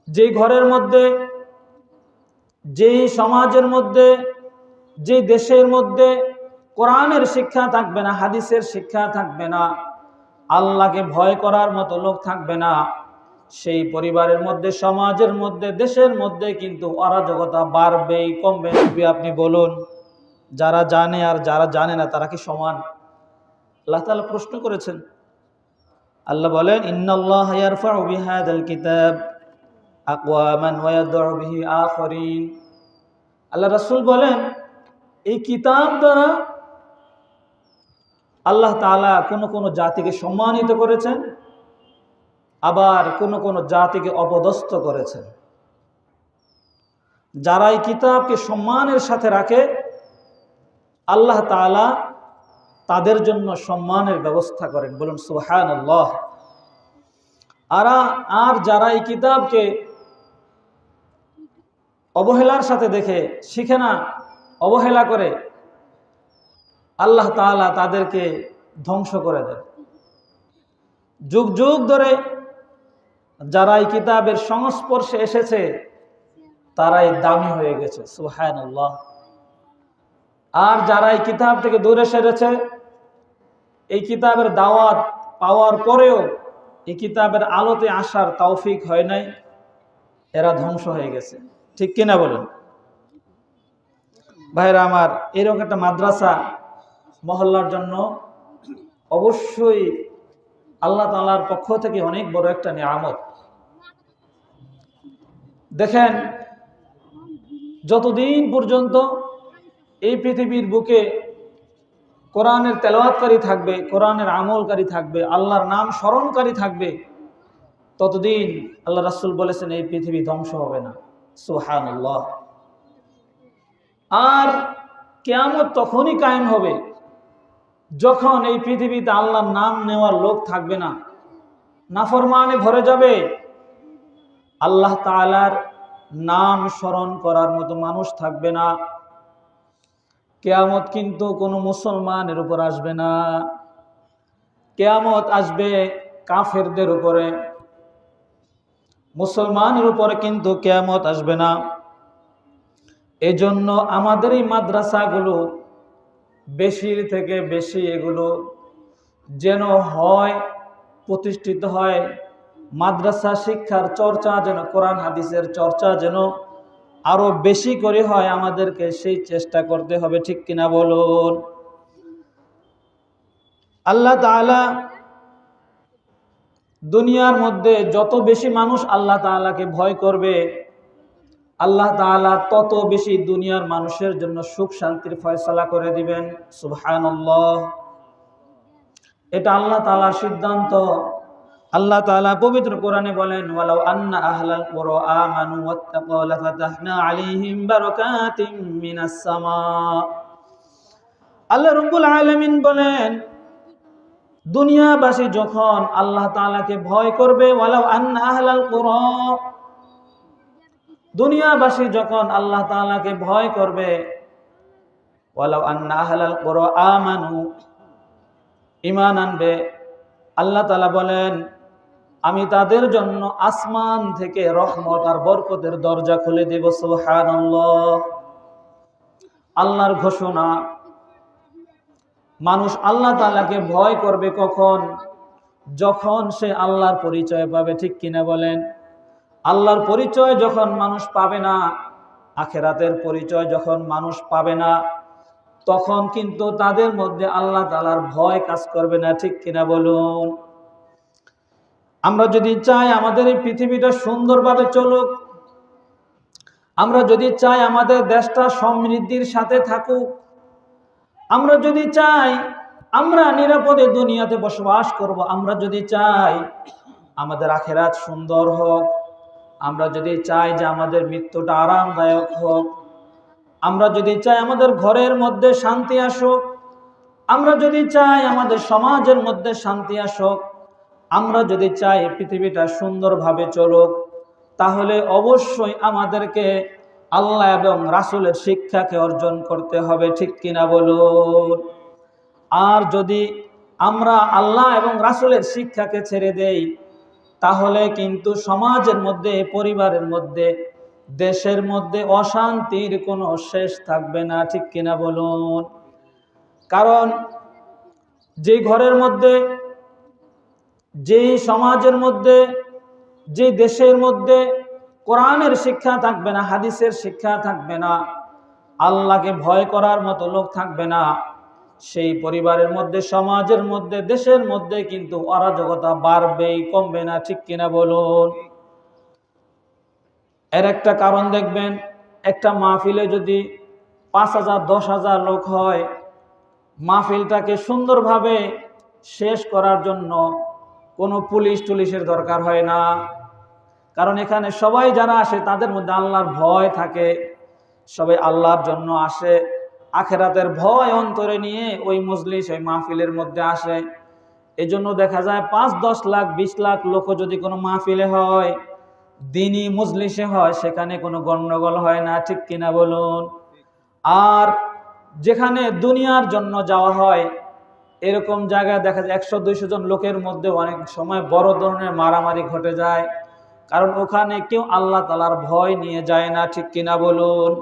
যে ঘরের মধ্যে, যেই সমাজের মধ্যে, যে দেশের মধ্যে কোরআনের শিক্ষা থাকবে না, হাদিসের শিক্ষা থাকবে না, আল্লাহকে ভয় করার মতো লোক থাকবে না, সেই পরিবারের মধ্যে, সমাজের মধ্যে, দেশের মধ্যে কিন্তু অরাজকতা বাড়বেই, কমবে। আপনি বলুন, যারা জানে আর যারা জানে না তারা কি সমান? আল্লাহ তাআলা প্রশ্ন করেছেন। আল্লাহ বলেন, ইন্নাল্লাহা ইয়ারফাউ বিহাদাল কিতাব আকওয়ামান ওয়া ইয়াদউ বিহি আখারিন। আল্লাহ রাসূল বলেন, এই কিতাব দ্বারা আল্লাহ তাআলা কোন কোন জাতিকে সম্মানিত করেছেন, আবার কোন কোন জাতিকে অপদস্থ করেছেন। যারা এই কিতাবকে সম্মানের সাথে রাখে, আল্লাহ তাআলা তাদের জন্য সম্মানের ব্যবস্থা করেন। বলুন সুবহানাল্লাহ। আর যারা এই কিতাবকে অবহেলার সাথে দেখে, শিখে না, অবহেলা করে, আল্লাহ তাআলা তাদেরকে ধ্বংস করে দেন। যুগ যুগ ধরে যারা এই কিতাবের সংস্পর্শে এসেছে তারাই দামি হয়ে গেছে। সুবহানাল্লাহ। আর যারা এই কিতাব থেকে দূরে সরেছে, এই কিতাবের দাওয়াত পাওয়ার পরেও এই কিতাবের আলোতে আসার তৌফিক হয় নাই, এরা ধ্বংস হয়ে গেছে। ঠিক কিনা বলেন? ভাইরা আমার, এরকম একটা মাদ্রাসা মহল্লার জন্য অবশ্যই আল্লাহ তাআলার পক্ষ থেকে অনেক বড় একটা নিয়ামত। দেখেন, যতদিন পর্যন্ত এই পৃথিবীর বুকে কোরআনের তেলাওয়াতকারী থাকবে, কোরআনের আমলকারী থাকবে, আল্লাহর নাম স্মরণকারী থাকবে, ততদিন আল্লাহ রাসূল বলেছেন এই পৃথিবী ধ্বংস হবে না। সুবহানাল্লাহ। আর কিয়ামত তখনই কায়েম হবে যখন এই পৃথিবীতে আল্লাহর নাম নেওয়ার লোক থাকবে না, নাফরমানে ভরে যাবে, আল্লাহ তাআলার নাম স্মরণ করার মতো মানুষ থাকবে না। কিয়ামত কিন্তু কোনো মুসলমানের উপর আসবে না, কিয়ামত আসবে কাফেরদের উপরে, মুসলমানের উপরে কিন্তু কিয়ামত আসবে না। এজন্য আমাদের এই মাদ্রাসাগুলো বেশির থেকে বেশি এগুলো যেন হয়, প্রতিষ্ঠিত হয়। মাদ্রাসা শিক্ষার চর্চা যেন, কোরআন হাদিসের চর্চা যেন আরো বেশি করে হয়, আমাদেরকে সেই চেষ্টা করতে হবে। ঠিক কিনা বলুন? আল্লাহ তাআলা দুনিয়ার মধ্যে যত বেশি মানুষ আল্লাহ তাআলাকে ভয় করবে, আল্লাহ তাআলা তত বেশি দুনিয়ার মানুষের জন্য সুখ শান্তির ফয়সালা করে দিবেন। সুবহানাল্লাহ। এটা আল্লাহ তাআলার সিদ্ধান্ত। আল্লাহ তাআলা পবিত্র কোরআনে বলেন, ওয়ালাউ আন্না আহলাল কুরা আমানু ওয়াত্তাকাউ লাফাতাহনা আলাইহিম বারাকাতিম মিনাস সামা। আল্লাহ রাব্বুল আলামিন বলেন, দুনিয়াবাসী যখন আল্লাহ তাআলাকে ভয় করবে, ওয়ালাউ আন্না আহলাল কুরা, দুনিয়াবাসী যখন আল্লাহ তাআলাকে ভয় করবে, ওয়ালাউ আন্না আহলাল কুরা আমানু, ঈমান আনবে, আল্লাহ তাআলা বলেন আমি তাদের জন্য আসমান থেকে রহমত আর বরকতের দরজা খুলে দেব। সুবহানাল্লাহ। আল্লাহর ঘোষণা। মানুষ আল্লাহ তাআলাকে ভয় করবে কখন? যখন সে আল্লাহর পরিচয় পাবে। ঠিক কিনা বলেন? আল্লাহর পরিচয় যখন মানুষ পাবে না, আখিরাতের পরিচয় যখন মানুষ পাবে না, তখন কিন্তু তাদের মধ্যে আল্লাহ তাআলার ভয় কাজ করবে না। ঠিক কিনা বলুন? আমরা যদি চাই আমাদের এই পৃথিবীটা সুন্দরভাবে চলুক, আমরা যদি চাই আমাদের দেশটা সমৃদ্ধির সাথে থাকুক, আমরা যদি চাই আমরা নিরাপদে দুনিয়াতে বসবাস করব, আমরা যদি চাই আমাদের আখিরাত সুন্দর হোক, আমরা যদি চাই যে আমাদের মৃত্যুটা আরামদায়ক হোক, আমরা যদি চাই আমাদের ঘরের মধ্যে শান্তি আসুক, আমরা যদি চাই আমাদের সমাজের মধ্যে শান্তি আসুক, আমরা যদি চাই পৃথিবীটা সুন্দরভাবে চলুক, তাহলে অবশ্যই আমাদেরকে আল্লাহ এবং রাসূলের শিক্ষাকে অর্জন করতে হবে। ঠিক কিনা বলুন? আর যদি আমরা আল্লাহ এবং রাসূলের শিক্ষাকে ছেড়ে দেই, তাহলে কিন্তু সমাজের মধ্যে, পরিবারের মধ্যে, দেশের মধ্যে অশান্তির কোনো শেষ থাকবে না, ঠিক কিনা বলুন? কারণ যে ঘরের মধ্যে, যেই সমাজের মধ্যে, যে দেশের মধ্যে কোরআনের শিক্ষা থাকবে না, হাদিসের শিক্ষা থাকবে না, আল্লাহকে ভয় করার মতো লোক থাকবে না, সেই পরিবারের মধ্যে, সমাজের মধ্যে, দেশের মধ্যে কিন্তু অরাজকতা বাড়বেই, কমবে না, ঠিক কিনা বলুন? এর একটা কারণ দেখবেন, একটা মাহফিলে যদি 5,000 10,000 লোক হয়, মাহফিলটাকে সুন্দরভাবে শেষ করার জন্য কোনো পুলিশ টুলিশের দরকার হয় না। কারণ এখানে সবাই যারা আসে তাদের মধ্যে আল্লাহর ভয় থাকে, সবাই আল্লাহর জন্য আসে, আখেরাতের ভয় অন্তরে নিয়ে ওই মজলিস, ওই মাহফিলের মধ্যে আসে। এজন্য দেখা যায় 5-10 লাখ 20 লাখ লোকও যদি কোনো মাহফিলে হয়, দিনই মজলিসে হয়, সেখানে কোনো গন্ডগোল হয় না, ঠিক কিনা বলুন? আর যেখানে দুনিয়ার জন্য যাওয়া হয়, এরকম জায়গায় দেখা যায় 100-200 জন লোকের মধ্যে অনেক সময় বড় ধরনের মারামারি ঘটে যায়। কারণ ওখানে কেউ আল্লাহ তাআলার ভয় নিয়ে যায় না, ঠিক কিনা বলুন?